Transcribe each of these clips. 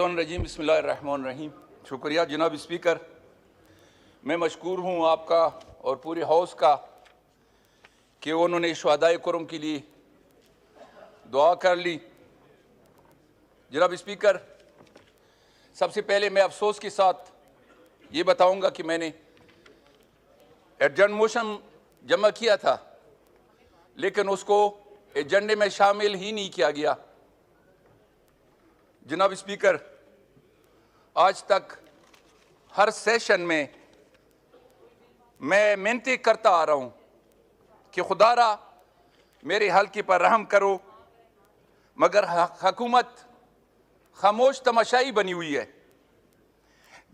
रजीम बिस्मिल्लाहिर्रहमानिर्रहीम। शुक्रिया जनाब स्पीकर। मैं मशकूर हूँ आपका और पूरे हाउस का कि उन्होंने शुहदाए कुर्म के लिए दुआ कर ली। जनाब स्पीकर, सबसे पहले मैं अफसोस के साथ ये बताऊंगा कि मैंने एडजर्न मोशन जमा किया था, लेकिन उसको एजेंडे में शामिल ही नहीं किया गया। जनाब स्पीकर, आज तक हर सेशन में मैं मिन्नतें करता आ रहा हूं कि खुदारा मेरे हल्के पर रहम करो, मगर हुकूमत खामोश तमाशाई बनी हुई है,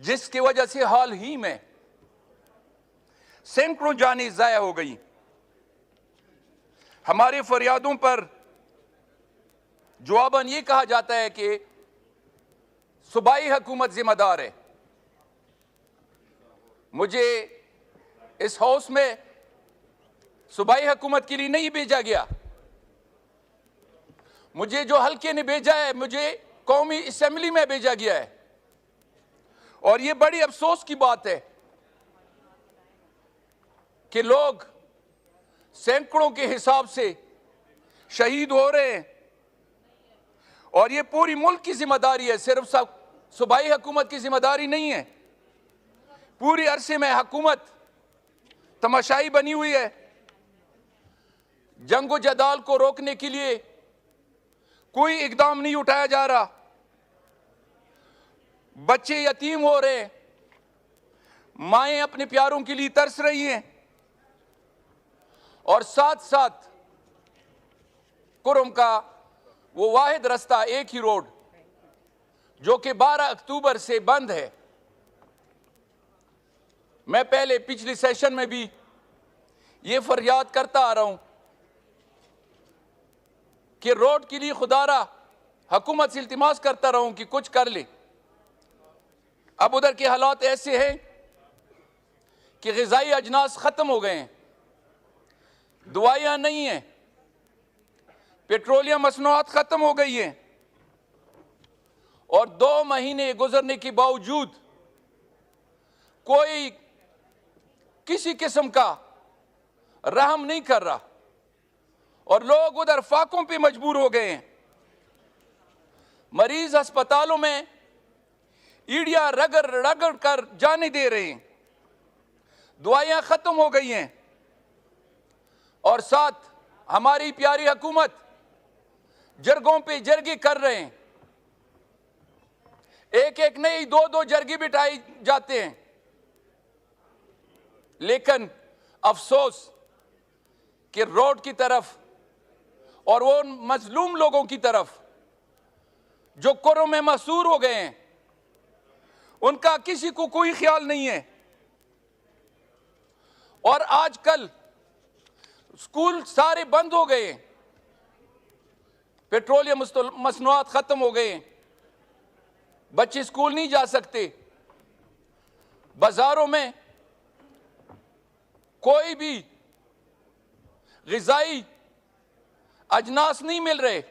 जिसकी वजह से हाल ही में सैकड़ों जानें ज़ाया हो गई। हमारे फरियादों पर जवाबन ये कहा जाता है कि सूबाई हुकूमत जिम्मेदार है। मुझे इस हाउस में सूबाई हुकूमत के लिए नहीं भेजा गया। मुझे जो हल्के ने भेजा है, मुझे कौमी असेंबली में भेजा गया है। और ये बड़ी अफसोस की बात है कि लोग सैकड़ों के हिसाब से शहीद हो रहे हैं, और ये पूरी मुल्क की जिम्मेदारी है, सिर्फ सूबाई हुकूमत की जिम्मेदारी नहीं है। पूरी अरसे में हुकूमत तमाशाई बनी हुई है। जंगो जदाल को रोकने के लिए कोई इकदाम नहीं उठाया जा रहा। बच्चे यतीम हो रहे हैं, माएं अपने प्यारों के लिए तरस रही हैं, और साथ साथ कुर्म का वो वाहिद रास्ता, एक ही रोड, जो कि 12 अक्टूबर से बंद है। मैं पहले पिछले सेशन में भी ये फरियाद करता आ रहा हूं कि रोड के लिए खुदारा हुकूमत से इल्तिमास करता रहा हूं कि कुछ कर ले। अब उधर के हालात ऐसे हैं कि ग़िज़ाई अजनास खत्म हो गए हैं, दवाइयां नहीं हैं, पेट्रोलियम मसनूआत खत्म हो गई हैं, और 2 महीने गुजरने के बावजूद कोई किसी किस्म का रहम नहीं कर रहा, और लोग उधर फाकों पे मजबूर हो गए हैं। मरीज अस्पतालों में ईड़ियां रगड़ रगड़ कर जाने दे रहे हैं, दवाइयां खत्म हो गई हैं, और साथ हमारी प्यारी हुकूमत जरगों पे जरगे कर रहे हैं। एक एक नहीं, 2-2 जरगे बिठाए जाते हैं। लेकिन अफसोस कि रोड की तरफ और वो मजलूम लोगों की तरफ जो कुर्म में मसूर हो गए हैं, उनका किसी को कोई ख्याल नहीं है। और आजकल स्कूल सारे बंद हो गए हैं, पेट्रोलियम मसनूआत खत्म हो गए हैं, बच्चे स्कूल नहीं जा सकते। बाजारों में कोई भी ग़िज़ाई अजनास नहीं मिल रहे,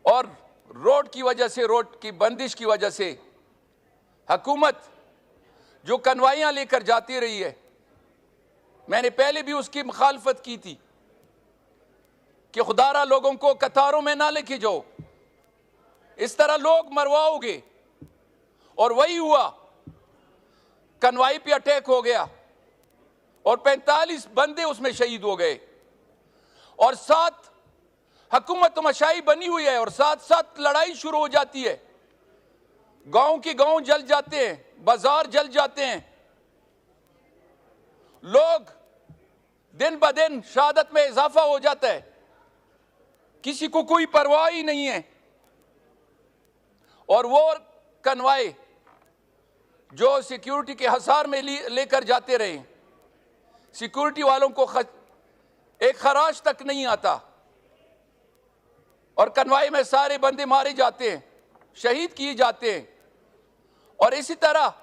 और रोड की वजह से, रोड की बंदिश की वजह से हुकूमत जो कन्वाइयां लेकर जाती रही है, मैंने पहले भी उसकी मुखालफत की थी कि खुदारा लोगों को कतारों में ना लेके जाओ, इस तरह लोग मरवाओगे। और वही हुआ, कन्वाई पे अटैक हो गया और 45 बंदे उसमें शहीद हो गए, और साथ हुकूमत तमाशाई बनी हुई है, और साथ साथ लड़ाई शुरू हो जाती है। गांव के गांव जल जाते हैं, बाजार जल जाते हैं, लोग दिन ब दिन शहादत में इजाफा हो जाता है, किसी को कोई परवाह ही नहीं है। और वो कन्वाई जो सिक्योरिटी के हसार में लेकर जाते रहे, सिक्योरिटी वालों को एक खराज तक नहीं आता, और कन्वाई में सारे बंदे मारे जाते हैं, शहीद किए जाते हैं। और इसी तरह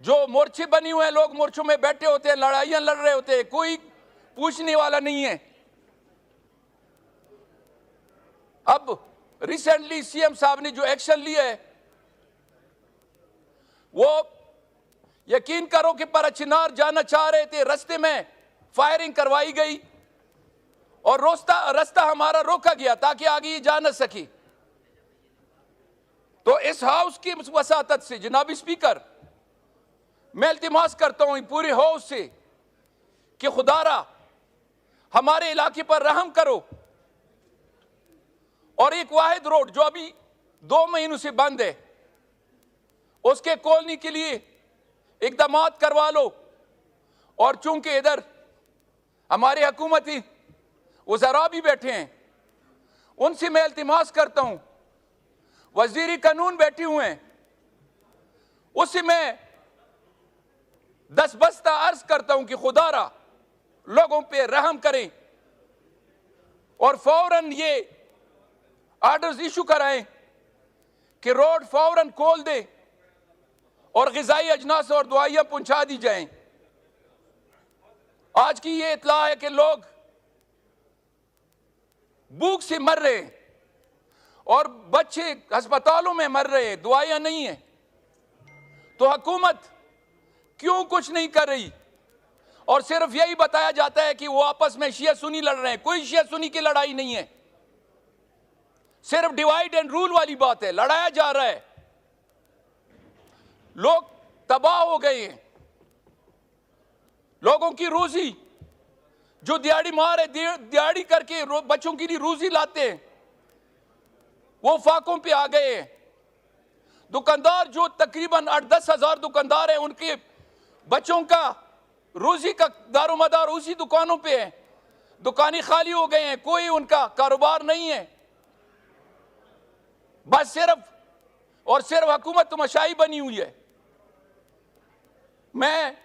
जो मोर्चे बनी हुए हैं, लोग मोर्चों में बैठे होते हैं, लड़ाइयां लड़ रहे होते हैं, कोई पूछने वाला नहीं है। अब रिसेंटली सीएम साहब ने जो एक्शन लिया है, वो यकीन करो कि परचिनार जाना चाह रहे थे, रास्ते में फायरिंग करवाई गई और रास्ता हमारा रोका गया ताकि आगे ये जा न सकी। तो इस हाउस की वसातत से जनाब स्पीकर, मैं इल्तिमास करता हूं पूरे हाउस से कि खुदारा हमारे इलाके पर रहम करो और एक वाहिद रोड जो अभी 2 महीनों से बंद है, उसके खोलने के लिए इकदाम करवा लो। और चूंकि इधर हमारे हुकूमती वज़रा भी बैठे हैं, उनसे मैं इल्तिमास करता हूं, वजीर कानून बैठे हुए हैं, उससे मैं दस्तबस्ता अर्ज करता हूं कि खुदारा लोगों पे रहम करें और फौरन ये ऑर्डर्स इशू कराएं कि रोड फौरन खोल दें और ग़िज़ाई अजनास और दवाइयां पहुंचा दी जाएं। आज की ये इत्तला है कि लोग भूख से मर रहे हैं और बच्चे अस्पतालों में मर रहे हैं, दवाइयां नहीं है। तो हुकूमत क्यों कुछ नहीं कर रही और सिर्फ यही बताया जाता है कि वो आपस में शिया सुन्नी लड़ रहे हैं। कोई शिया सुन्नी की लड़ाई नहीं है, सिर्फ डिवाइड एंड रूल वाली बात है, लड़ाया जा रहा है। लोग तबाह हो गए हैं, लोगों की रोजी जो दिहाड़ी मार है, दिहाड़ी करके बच्चों के लिए रोजी लाते हैं, वो फाकों पे आ गए हैं। दुकानदार जो तकरीबन 8-10 हजार दुकानदार हैं, उनके बच्चों का रोजी का दारोमदार उसी दुकानों पे है। दुकानें खाली हो गए हैं, कोई उनका कारोबार नहीं है। बस सिर्फ और सिर्फ हुकूमत तमाशाई बनी हुई है। मैं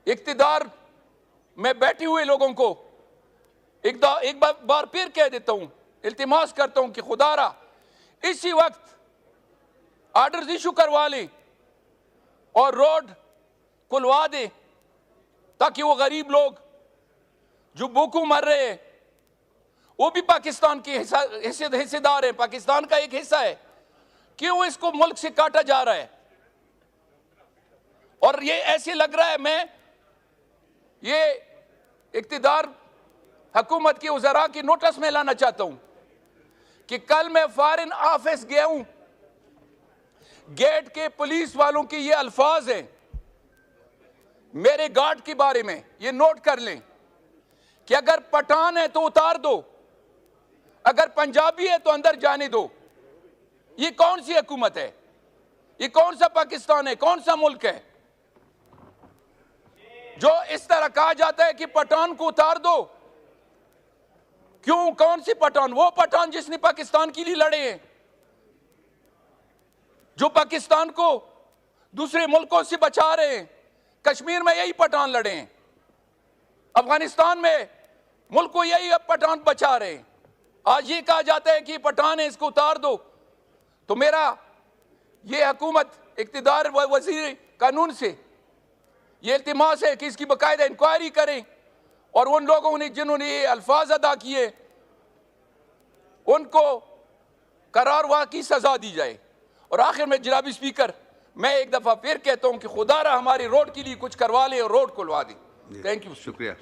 इख्तिदार में बैठे हुए लोगों को एक बार फिर कह देता हूं, इल्तिमास करता हूं कि खुदारा इसी वक्त ऑर्डर्स इशू करवा ले और रोड खुलवा दे ताकि वो गरीब लोग जो भूखों मर रहे हैं, वो भी पाकिस्तान के हिस्सेदार हैं, पाकिस्तान का एक हिस्सा है। क्यों इसको मुल्क से काटा जा रहा है? और ये ऐसे लग रहा है, मैं ये इख्तिदार हुकूमत के वज़रा की नोटिस में लाना चाहता हूं कि कल मैं फॉरेन ऑफिस गया हूं, गेट के पुलिस वालों के ये अल्फाज हैं मेरे गार्ड के बारे में, ये नोट कर लें कि अगर पठान है तो उतार दो, अगर पंजाबी है तो अंदर जाने दो। ये कौन सी हुकूमत है? ये कौन सा पाकिस्तान है? कौन सा मुल्क है जो इस तरह कहा जाता है कि पठान को उतार दो? क्यों? कौन सी पठान? वो पठान जिसने पाकिस्तान के लिए लड़े हैं, जो पाकिस्तान को दूसरे मुल्कों से बचा रहे हैं। कश्मीर में यही पठान लड़े हैं, अफगानिस्तान में मुल्क को यही अब पठान बचा रहे हैं। आज ये कहा जाता है कि पठान है, इसको उतार दो। तो मेरा ये हुकूमत इख्तिदार वजीर कानून से ये इल्तिमास है कि इसकी बाकायदा इंक्वायरी करें और उन लोगों ने जिन्होंने ये अल्फाज अदा किए उनको करारवा की सजा दी जाए। और आखिर में जनाब स्पीकर, मैं एक दफा फिर कहता हूं कि खुदारा हमारी रोड के लिए कुछ करवा ले और रोड खुलवा दे। Thank you. शुक्रिया।